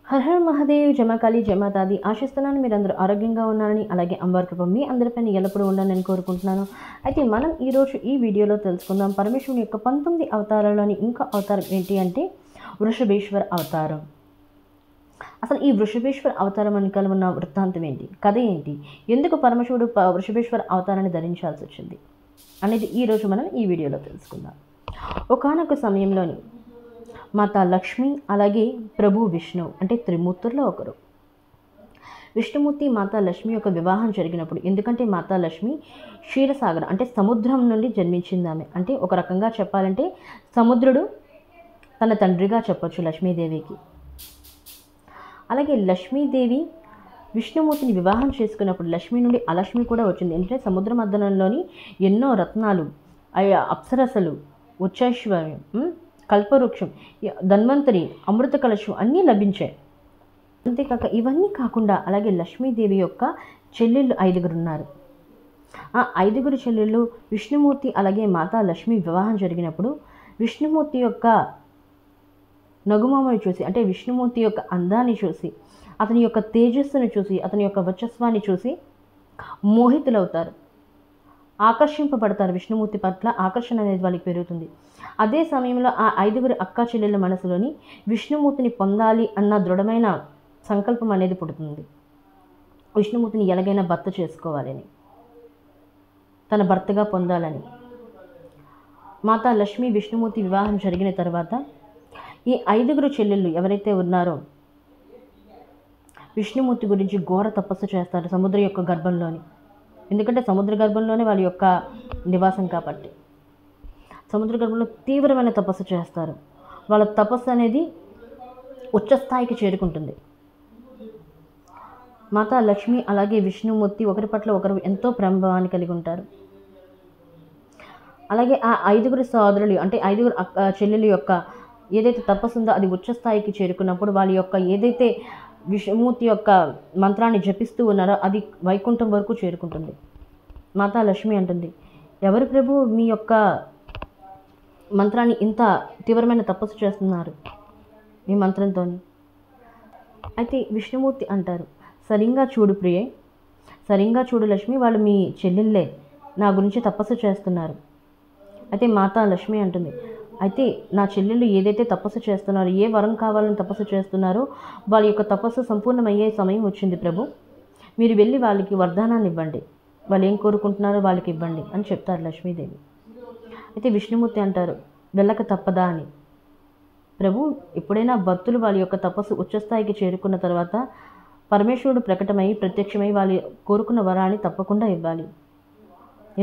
Her her Mahadev, జమకాళి, జమాతాది ఆశిస్తున్నాను మీరందరూ ఆరోగ్యంగా ఉన్నారని, అలాగే అమ్మవారి కృప మీ అందరిపైన ఎల్లప్పుడూ ఉండాలని కోరుకుంటున్నాను. అయితే మనం ఈరోజు ఈ వీడియోలో తెలుసుకుందాం పరమేశ్వరుని యొక్క 19 అవతారాలని ఇంకా అవతారం ఏంటి అంటే వృషభేశ్వర అవతారం. అసలు ఈ వృషభేశ్వర అవతారం వెనకాల ఉన్న వృత్తాంతం ఏంటి, కథ ఏంటి, ఎందుకు పరమశివుడు వృషభేశ్వర అవతారాన్ని ధరించాల్సి వచ్చింది అనేది ఈరోజు మనం ఈ వీడియోలో తెలుసుకుందాం. ఒకానొక సమయంలోని మాతా లక్ష్మి అలాగే ప్రభు విష్ణు అంటే త్రిమూర్తుల్లో ఒకరు. విష్ణుమూర్తి మాతా లక్ష్మి యొక్క వివాహం జరిగినప్పుడు, ఎందుకంటే మాతా లక్ష్మి క్షీరసాగర్ అంటే సముద్రం నుండి జన్మించింది ఆమె. అంటే ఒక రకంగా చెప్పాలంటే సముద్రుడు తన తండ్రిగా చెప్పొచ్చు లక్ష్మీదేవికి. అలాగే లక్ష్మీదేవి విష్ణుమూర్తిని వివాహం చేసుకున్నప్పుడు లక్ష్మి నుండి అలక్ష్మి కూడా వచ్చింది. అంటే సముద్ర మధ్యంలోని ఎన్నో రత్నాలు, అప్సరసలు, ఉచ్చైశ్వర్యం, కల్పవృక్షం, ధన్వంతరి, అమృత కలశం అన్నీ లభించాయి. అంతేకాక ఇవన్నీ కాకుండా అలాగే లక్ష్మీదేవి యొక్క చెల్లెళ్ళు 5 ఉన్నారు. ఆ 5 చెల్లెళ్ళు విష్ణుమూర్తి అలాగే మాతా లక్ష్మి వివాహం జరిగినప్పుడు విష్ణుమూర్తి యొక్క నగుమామని చూసి, అంటే విష్ణుమూర్తి యొక్క అందాన్ని చూసి, అతని యొక్క తేజస్సును చూసి, అతని యొక్క వర్చస్వాన్ని చూసి మోహితులవుతారు, ఆకర్షింపబడతారు. విష్ణుమూర్తి పట్ల ఆకర్షణ అనేది వాళ్ళకి పెరుగుతుంది. అదే సమయంలో ఆ 5 అక్కా చెల్లెళ్ళ మనసులోని విష్ణుమూర్తిని పొందాలి అన్న దృఢమైన సంకల్పం అనేది పుడుతుంది. విష్ణుమూర్తిని ఎలాగైనా భర్త చేసుకోవాలని, తన భర్తగా పొందాలని. మాతా లక్ష్మి విష్ణుమూర్తి వివాహం జరిగిన తర్వాత ఈ 5 చెల్లెళ్ళు ఎవరైతే ఉన్నారో విష్ణుమూర్తి గురించి ఘోర తపస్సు చేస్తారు సముద్రం యొక్క గర్భంలోని. ఎందుకంటే సముద్ర గర్భంలోనే వాళ్ళ యొక్క నివాసం కాబట్టి సముద్ర గర్భంలో తీవ్రమైన తపస్సు చేస్తారు. వాళ్ళ తపస్సు అనేది ఉచ్చస్థాయికి చేరుకుంటుంది. మాతా లక్ష్మి అలాగే విష్ణుమూర్తి ఒకరి పట్ల ఒకరు ఎంతో ప్రేమభావాన్ని కలిగి ఉంటారు. అలాగే ఆ 5 సోదరులు అంటే 5 చెల్లెల యొక్క ఏదైతే తపస్సు ఉందో అది ఉచ్చస్థాయికి చేరుకున్నప్పుడు వాళ్ళ యొక్క ఏదైతే విష్ణుమూర్తి యొక్క మంత్రాన్ని జపిస్తూ ఉన్నారో అది వైకుంఠం వరకు చేరుకుంటుంది. మాతా లక్ష్మి అంటుంది, ఎవరు ప్రభు మీ యొక్క మంత్రాన్ని ఇంత తీవ్రమైన తపస్సు చేస్తున్నారు మీ మంత్రంతో? అయితే విష్ణుమూర్తి అంటారు, సరిగ్గా చూడు ప్రియే, సరిగ్గా చూడు లక్ష్మి, వాళ్ళు మీ చెల్లెళ్ళే నా గురించి తపస్సు చేస్తున్నారు. అయితే మాతా లక్ష్మి అంటుంది, అయితే నా చెల్లెళ్ళు ఏదైతే తపస్సు చేస్తున్నారో, ఏ వరం కావాలని తపస్సు చేస్తున్నారో వాళ్ళ యొక్క తపస్సు సంపూర్ణమయ్యే సమయం వచ్చింది ప్రభు, మీరు వెళ్ళి వాళ్ళకి వరదానాన్ని ఇవ్వండి, వాళ్ళు ఏం కోరుకుంటున్నారో వాళ్ళకి ఇవ్వండి అని చెప్తారు లక్ష్మీదేవి. అయితే విష్ణుమూర్తి అంటారు, వెళ్ళక తప్పదా అని. ప్రభు, ఎప్పుడైనా భక్తులు వాళ్ళ యొక్క తపస్సు ఉచ్చస్థాయికి చేరుకున్న తర్వాత పరమేశ్వరుడు ప్రకటమై ప్రత్యక్షమై వాళ్ళు కోరుకున్న వరాన్ని తప్పకుండా ఇవ్వాలి.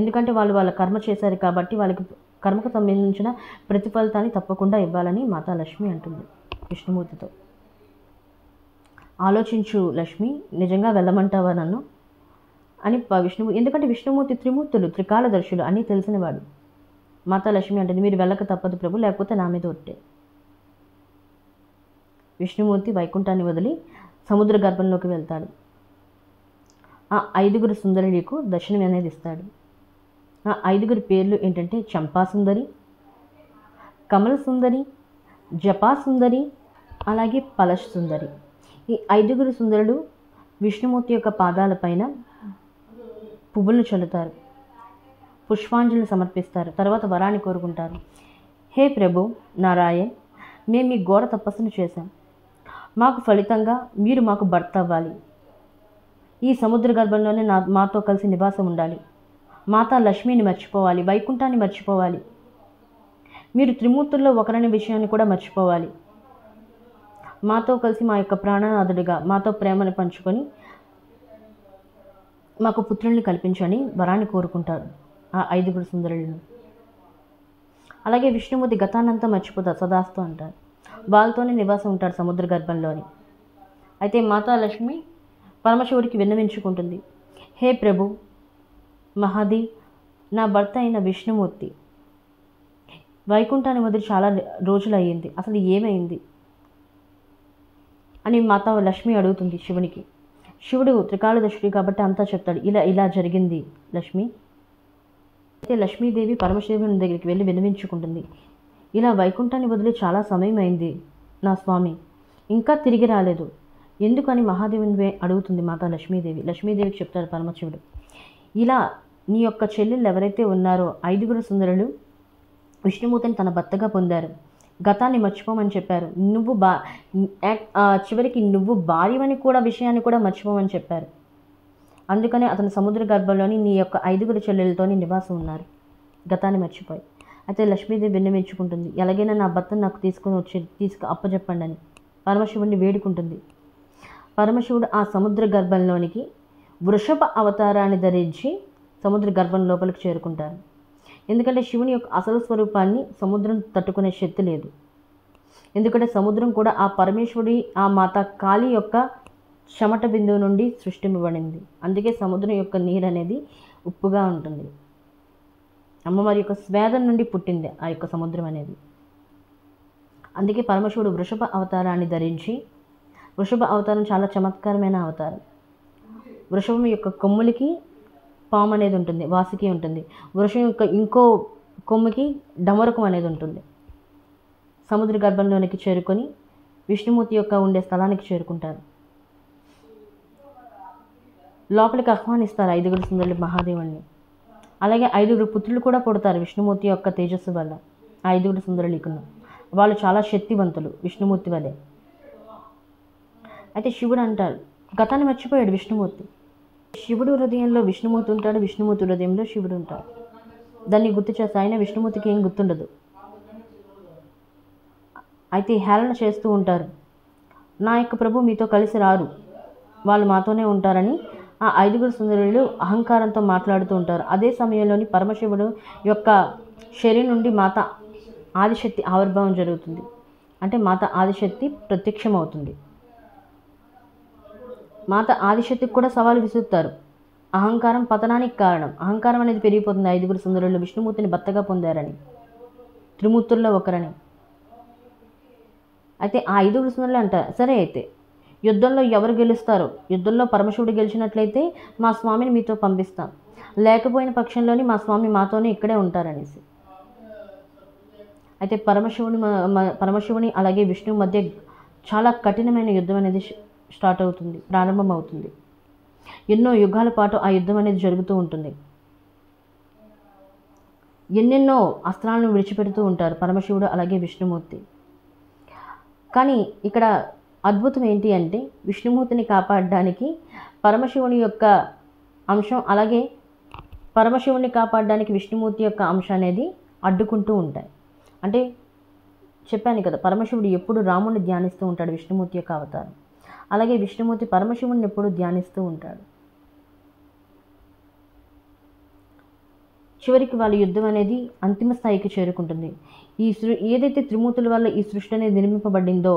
ఎందుకంటే వాళ్ళు వాళ్ళ కర్మ చేశారు కాబట్టి వాళ్ళకి కర్మకు సంబంధించిన ప్రతిఫలితాన్ని తప్పకుండా ఇవ్వాలని మాతా లక్ష్మి అంటుంది విష్ణుమూర్తితో. ఆలోచించు లక్ష్మి, నిజంగా వెళ్ళమంటావా నన్ను అని ఎందుకంటే విష్ణుమూర్తి త్రిమూర్తులు, త్రికాలదర్శులు అన్నీ తెలిసినవాడు. మాతా లక్ష్మి అంటుంది, మీరు వెళ్ళక తప్పదు ప్రభు, లేకపోతే నా మీద ఒట్టే. విష్ణుమూర్తి వైకుంఠాన్ని వదిలి సముద్ర గర్భంలోకి వెళ్తాడు. ఆ 5 సుందరులకు దర్శనం అనేది ఇస్తాడు. ఆ 5 పేర్లు ఏంటంటే చంపాసుందరి, కమల సుందరి, జపాసుందరి, అలాగే పలశ్ సుందరి. ఈ 5 సుందరులు విష్ణుమూర్తి యొక్క పాదాలపైన పువ్వులను చల్లుతారు, పుష్పాంజలిని సమర్పిస్తారు, తర్వాత వరాన్ని కోరుకుంటారు. హే ప్రభు నారాయణ్, మేము మీ ఘోర తపస్సును చేశాం, మాకు ఫలితంగా మీరు మాకు భర్త అవ్వాలి, ఈ సముద్ర గర్భంలోనే మాతో కలిసి నివాసం ఉండాలి, మాతా లక్ష్మిని మర్చిపోవాలి, వైకుంఠాన్ని మర్చిపోవాలి, మీరు త్రిమూర్తుల్లో ఒకరనే విషయాన్ని కూడా మర్చిపోవాలి, మాతో కలిసి మా యొక్క ప్రాణనాథుడిగా మాతో ప్రేమను పంచుకొని మాకు పుత్రుల్ని కల్పించని వరాన్ని కోరుకుంటారు ఆ 5 సుందరులను. అలాగే విష్ణుమూర్తి గతానంతా మర్చిపోతారు, సదాస్తు అంటారు, వాళ్ళతోనే నివాసం ఉంటారు సముద్ర గర్భంలోని. అయితే మాతా లక్ష్మి పరమశివుడికి విన్నవించుకుంటుంది, హే ప్రభు మహాదేవ్, నా భర్త అయిన విష్ణుమూర్తి వైకుంఠాన్ని వదిలి చాలా రోజులు అయ్యింది, అసలు ఏమైంది అని మాతా లక్ష్మి అడుగుతుంది శివునికి. శివుడు త్రికాలదర్శుడు కాబట్టి అంతా చెప్తాడు, ఇలా జరిగింది లక్ష్మి. అయితే లక్ష్మీదేవి పరమశివుని దగ్గరికి వెళ్ళి విన్నవించుకుంటుంది, ఇలా వైకుంఠాన్ని వదిలి చాలా సమయం అయింది నా స్వామి, ఇంకా తిరిగి రాలేదు. ఎందుకని మహాదేవుని అడుగుతుంది మాతా లక్ష్మీదేవి. లక్ష్మీదేవికి చెప్తాడు పరమశివుడు, ఇలా నీ యొక్క చెల్లెళ్ళు ఎవరైతే ఉన్నారో 5 సుందరులు విష్ణుమూర్తిని తన భర్తగా పొందారు. గతాన్ని మర్చిపోమని చెప్పారు. నువ్వు చివరికి నువ్వు భార్యవని కూడా విషయాన్ని కూడా మర్చిపోమని చెప్పారు. అందుకనే అతను సముద్ర గర్భంలోని నీ యొక్క 5 చెల్లెలతోని నివాసం ఉన్నారు, గతాన్ని మర్చిపోయి. అయితే లక్ష్మీదేవి విన్నవించుకుంటుంది, ఎలాగైనా నా భర్తను నాకు తీసుకు అప్పచెప్పండి అని పరమశివుడిని వేడుకుంటుంది. పరమశివుడు ఆ సముద్ర గర్భంలోనికి వృషభ అవతారాన్ని ధరించి సముద్ర గర్భం లోపలికి చేరుకుంటారు. ఎందుకంటే శివుని యొక్క అసలు స్వరూపాన్ని సముద్రం తట్టుకునే శక్తి లేదు. ఎందుకంటే సముద్రం కూడా ఆ పరమేశ్వరుడి ఆ మాత కాళీ యొక్క చెమట బిందువు నుండి సృష్టింపబడింది. అందుకే సముద్రం యొక్క నీరు అనేది ఉప్పుగా ఉంటుంది. అమ్మవారి యొక్క స్వేదం నుండి పుట్టింది ఆ యొక్క సముద్రం అనేది. అందుకే పరమశివుడు వృషభ అవతారాన్ని ధరించి, వృషభ అవతారం చాలా చమత్కారమైన అవతారం. వృషభం యొక్క కొమ్ములకి పాము అనేది ఉంటుంది, వాసుకి ఉంటుంది. వృషభం యొక్క ఇంకో కొమ్ముకి డమరకం అనేది ఉంటుంది. సముద్ర గర్భంలోనికి చేరుకొని విష్ణుమూర్తి యొక్క ఉండే స్థలానికి చేరుకుంటారు. లోపలికి ఆహ్వానిస్తారు 5 సుందరులు మహాదేవుణ్ణి. అలాగే 5 పుత్రులు కూడా పుడతారు విష్ణుమూర్తి యొక్క తేజస్సు వల్ల. ఆ 5 సుందరులు వాళ్ళు చాలా శక్తివంతులు విష్ణుమూర్తి వల్లే. అయితే శివుడు అంటాడు, గతాన్ని మర్చిపోయాడు విష్ణుమూర్తి. శివుడు హృదయంలో విష్ణుమూర్తి ఉంటాడు, విష్ణుమూర్తి హృదయంలో శివుడు ఉంటాడు. దాన్ని గుర్తు చేస్తే ఆయన విష్ణుమూర్తికి ఏం గుర్తుండదు. అయితే హేళన చేస్తూ ఉంటారు, నా యొక్క ప్రభు మీతో కలిసి రారు, వాళ్ళు మాతోనే ఉంటారని ఆ 5 సుందరులు అహంకారంతో మాట్లాడుతూ ఉంటారు. అదే సమయంలోని పరమశివుడు యొక్క శరీరం నుండి మాత ఆదిశక్తి ఆవిర్భావం జరుగుతుంది. అంటే మాత ఆదిశక్తి ప్రత్యక్షమవుతుంది. మాత ఆదిశక్తికి కూడా సవాలు విసురుతారు. అహంకారం పతనానికి కారణం. అహంకారం అనేది పెరిగిపోతుంది. 5 సుందరులు విష్ణుమూర్తిని భర్తగా పొందారని, త్రిమూర్తుల్లో ఒకరని. అయితే ఆ 5 సుందరులు అంటారు, సరే అయితే యుద్ధంలో ఎవరు గెలుస్తారో, యుద్ధంలో పరమశివుడు గెలిచినట్లయితే మా స్వామిని మీతో పంపిస్తాం, లేకపోయిన పక్షంలోని మా స్వామి మాతోనే ఇక్కడే ఉంటారనేసి. అయితే పరమశివుని అలాగే విష్ణువు మధ్య చాలా కఠినమైన యుద్ధం అనేది స్టార్ట్ అవుతుంది, ప్రారంభమవుతుంది. ఎన్నో యుగాల పాటు ఆ యుద్ధం అనేది జరుగుతూ ఉంటుంది. ఎన్నెన్నో అస్త్రాలను విడిచిపెడుతూ ఉంటారు పరమశివుడు అలాగే విష్ణుమూర్తి. కానీ ఇక్కడ అద్భుతం ఏంటి అంటే విష్ణుమూర్తిని కాపాడడానికి పరమశివుని యొక్క అంశం, అలాగే పరమశివుని కాపాడడానికి విష్ణుమూర్తి యొక్క అంశం అనేది అడ్డుకుంటూ ఉంటాయి. అంటే చెప్పాను కదా, పరమశివుడు ఎప్పుడు రాముడిని ధ్యానిస్తూ ఉంటాడు, విష్ణుమూర్తి యొక్క అవతారం. అలాగే విష్ణుమూర్తి పరమశివుడిని ఎప్పుడు ధ్యానిస్తూ ఉంటాడు. చివరికి వాళ్ళ యుద్ధం అనేది అంతిమ స్థాయికి చేరుకుంటుంది. ఏదైతే త్రిమూర్తుల వల్ల ఈ సృష్టి అనేది నిర్మింపబడిందో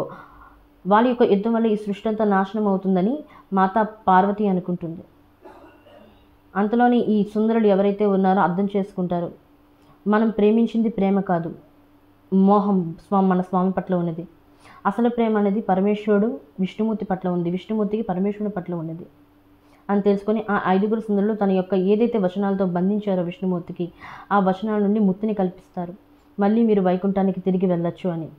వాళ్ళ యొక్క యుద్ధం వల్ల ఈ సృష్టి అంతా నాశనం అవుతుందని మాతా పార్వతి అనుకుంటుంది. అంతలోని ఈ సుందరులు ఎవరైతే ఉన్నారో అర్థం చేసుకుంటారు, మనం ప్రేమించింది ప్రేమ కాదు, మోహం మన స్వామి పట్ల ఉన్నది. అసలు ప్రేమ అనేది పరమేశ్వరుడు విష్ణుమూర్తి పట్ల ఉంది, విష్ణుమూర్తికి పరమేశ్వరుని పట్ల ఉన్నది అని తెలుసుకొని ఆ 5 సుందరులు తన యొక్క ఏదైతే వచనాలతో బంధించారో విష్ణుమూర్తికి, ఆ వచనాల నుండి ముక్తిని కల్పిస్తారు. మళ్ళీ మీరు వైకుంఠానికి తిరిగి వెళ్ళొచ్చు అని.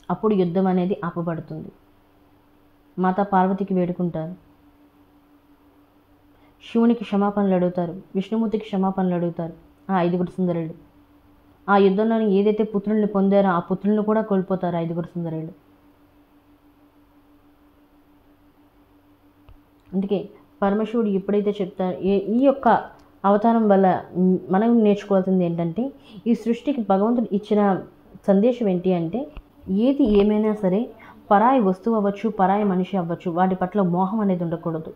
అప్పుడు యుద్ధం అనేది ఆపబడుతుంది. మాతా పార్వతికి వేడుకుంటారు, శివునికి క్షమాపణలు అడుగుతారు, విష్ణుమూర్తికి క్షమాపణలు అడుగుతారు. ఆ 5 సుందరులు ఆ యుద్ధంలో ఏదైతే పుత్రుల్ని పొందారో ఆ పుత్రులను కూడా కోల్పోతారు 5 సుందరులు. అందుకే పరమశివుడు ఎప్పుడైతే చెప్తారో ఈ యొక్క అవతారం వల్ల మనం నేర్చుకోవాల్సింది ఏంటంటే, ఈ సృష్టికి భగవంతుడు ఇచ్చిన సందేశం ఏంటి అంటే, ఏది ఏమైనా సరే పరాయి వస్తువు అవ్వచ్చు, పరాయి మనిషి అవ్వచ్చు, వాటి పట్ల మోహం అనేది ఉండకూడదు.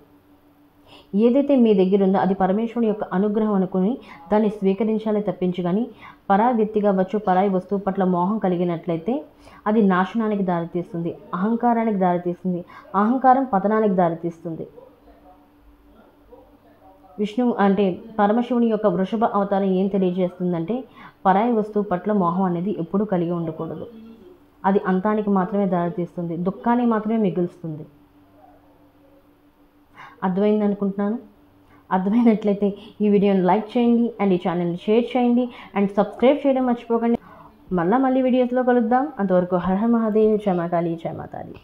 ఏదైతే మీ దగ్గర ఉందో అది పరమేశ్వరుని యొక్క అనుగ్రహం అనుకుని దాన్ని స్వీకరించాలి తప్పించి, కానీ పరాయి వ్యక్తిగా అవ్వచ్చు, పరాయి వస్తువు పట్ల మోహం కలిగినట్లయితే అది నాశనానికి దారితీస్తుంది, అహంకారానికి దారితీస్తుంది, అహంకారం పతనానికి దారితీస్తుంది. పరమశివుని యొక్క వృషభ అవతారం ఏం తెలియజేస్తుందంటే, పరాయి వస్తువు పట్ల మోహం అనేది ఎప్పుడూ కలిగి ఉండకూడదు. అది అంతానికి మాత్రమే దారితీస్తుంది, దుఃఖానికి మాత్రమే మిగులుస్తుంది. అర్థమైంది అనుకుంటున్నాను. అర్థమైనట్లయితే ఈ వీడియోని లైక్ చేయండి అండ్ ఈ ఛానల్ని షేర్ చేయండి అండ్ సబ్స్క్రైబ్ చేయడం మర్చిపోకండి. మళ్ళీ వీడియోస్లో కలుద్దాం. అంతవరకు హర హర మహాదేవ్, జయ మా కాళీ, జయ మాతాది.